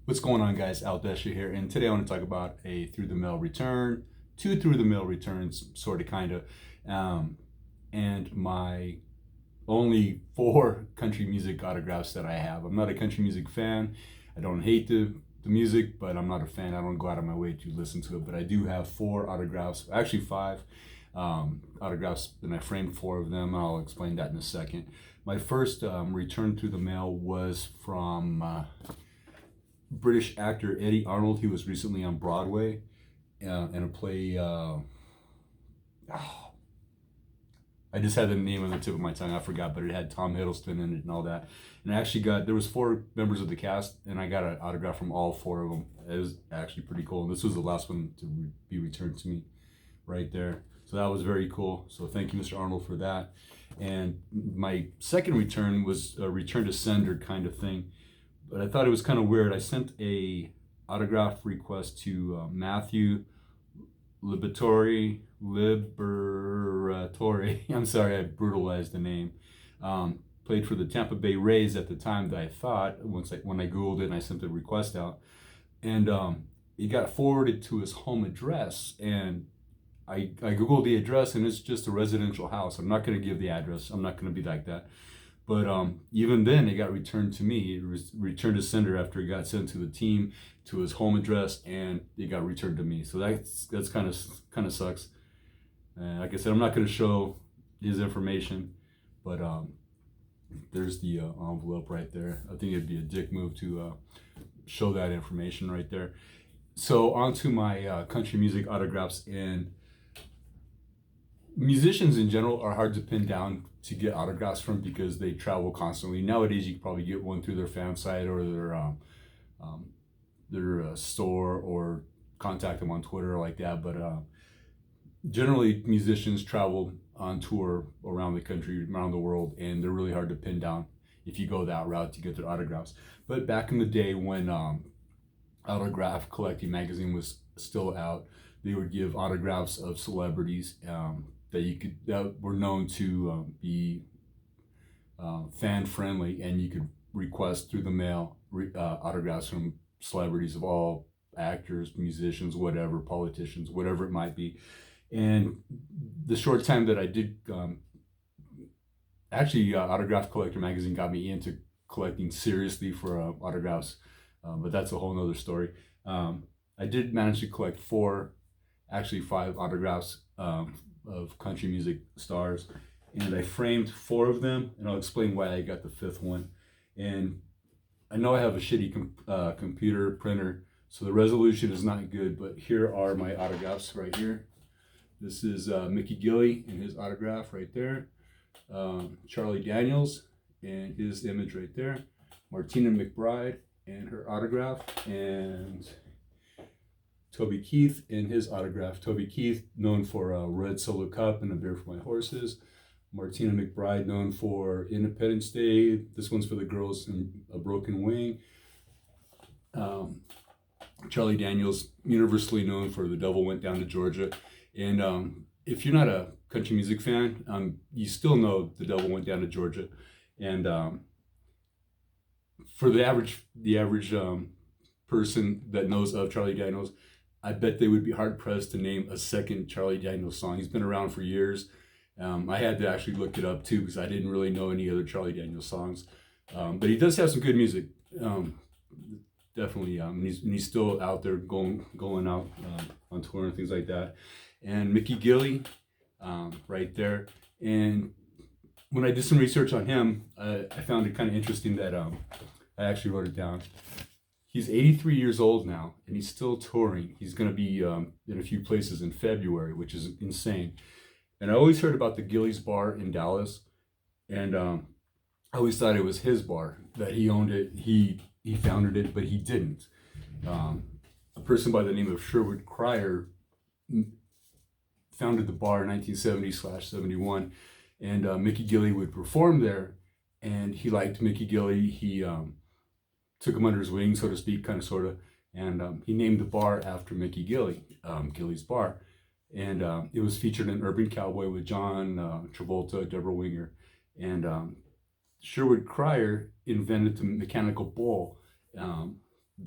What's going on, guys? Al Desha here, and today I want to talk about a through the mail return, two through the mail returns, sort of, kind of, um, and my only four country music autographs that I have. I'm not a country music fan. I don't hate the music, but I'm not a fan. I don't go out of my way to listen to it. But I do have four autographs, actually five autographs, and I framed four of them. I'll explain that in a second. My first return through the mail was from British actor Eddie Arnold. He was recently on Broadway in a play. Oh, I just had the name on the tip of my tongue. I forgot, but it had Tom Hiddleston in it and all that. And I actually got, there was four members of the cast, and I got an autograph from all four of them. It was actually pretty cool. And this was the last one to be returned to me, right there. So that was very cool. So thank you, Mr. Arnold, for that. And my second return was a return to sender kind of thing, but I thought it was kind of weird. I sent a autograph request to Matthew Liberatore. I'm sorry, I brutalized the name. Played for the Tampa Bay Rays at the time. That I thought when I Googled it and I sent the request out, and it got forwarded to his home address. And I Googled the address, and it's just a residential house. I'm not going to give the address. I'm not going to be like that. But even then, it got returned to me. It was returned to sender after it got sent to the team, to his home address, and it got returned to me. So that's kind of sucks. Like I said, I'm not going to show his information, but there's the envelope right there. I think it'd be a dick move to show that information right there. So on to my country music autographs. And musicians in general are hard to pin down to get autographs from because they travel constantly. Nowadays, you can probably get one through their fan site or their store, or contact them on Twitter like that. But generally, musicians travel on tour around the country, around the world, and they're really hard to pin down if you go that route to get their autographs. But back in the day when Autograph Collecting magazine was still out, they would give autographs of celebrities that were known to be fan friendly, and you could request through the mail autographs from celebrities of all, actors, musicians, whatever, politicians, whatever it might be. And the short time that I did, Autograph Collector magazine got me into collecting seriously for autographs, but that's a whole nother story. I did manage to collect five autographs of country music stars, and I framed four of them, and I'll explain why I got the fifth one. And I know I have a shitty computer printer, so the resolution is not good, but here are my autographs right here. This is Mickey Gilley and his autograph right there. Charlie Daniels and his image right there. Martina McBride and her autograph, and Toby Keith and his autograph. Toby Keith, known for Red Solo Cup and A Beer for My Horses. Martina McBride, known for Independence Day. This one's for the girls in A Broken Wing. Charlie Daniels, universally known for The Devil Went Down to Georgia. And if you're not a country music fan, you still know The Devil Went Down to Georgia. And for the average person that knows of Charlie Daniels, I bet they would be hard pressed to name a second Charlie Daniels song. He's been around for years. I had to actually look it up too because I didn't really know any other Charlie Daniels songs. But he does have some good music, definitely. And he's still out there going out on tour and things like that. And Mickey Gilley, right there. And when I did some research on him, I found it kind of interesting that I actually wrote it down. He's 83 years old now, and he's still touring. He's going to be in a few places in February, which is insane. And I always heard about the Gilley's Bar in Dallas, and I always thought it was his bar, that he owned it, he founded it, but he didn't. A person by the name of Sherwood Cryer founded the bar in 1970/71, and Mickey Gilley would perform there, and he liked Mickey Gilley. He took him under his wing, so to speak, kind of, sort of, and he named the bar after Mickey Gilley, Gilley's Bar. And it was featured in Urban Cowboy with John Travolta, Deborah Winger. And Sherwood Cryer invented the mechanical bull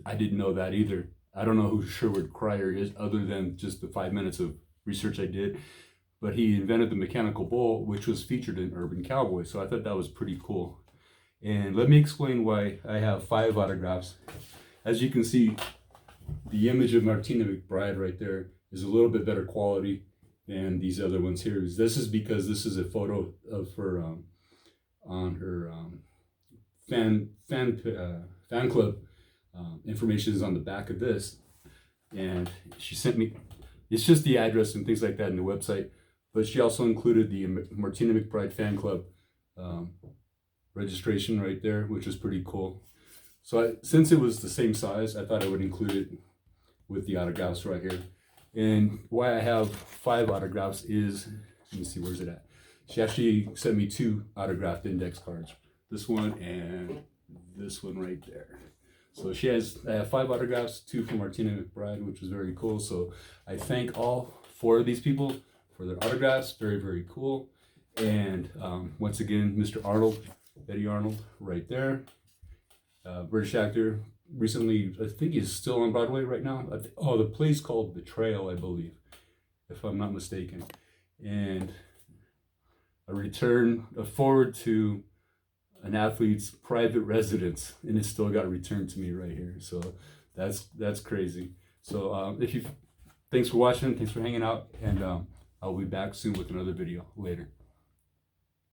I didn't know that either. I don't know who Sherwood Cryer is other than just the 5 minutes of research I did, but he invented the mechanical bull, which was featured in Urban Cowboy. So I thought that was pretty cool. And let me explain why I have 5 autographs. As you can see, the image of Martina McBride right there is a little bit better quality than these other ones here. This is because this is a photo of her on her fan club. Information is on the back of this, and she sent me, it's just the address and things like that in the website, but she also included the Martina McBride fan club registration right there, which is pretty cool. So since it was the same size, I thought I would include it with the autographs right here. And why I have 5 autographs is, let me see, where's it at? She actually sent me 2 autographed index cards. This one and this one right there. So I have 5 autographs, 2 from Martina McBride, which was very cool. So I thank all 4 of these people for their autographs. Very, very cool. And once again, Mr. Arnold, Eddie Arnold, right there. British actor, recently, I think he's still on Broadway right now. The play's called Betrayal, I believe, if I'm not mistaken. And a forward to an athlete's private residence, and it still got returned to me right here. So that's crazy. So thanks for watching, thanks for hanging out, and I'll be back soon with another video later.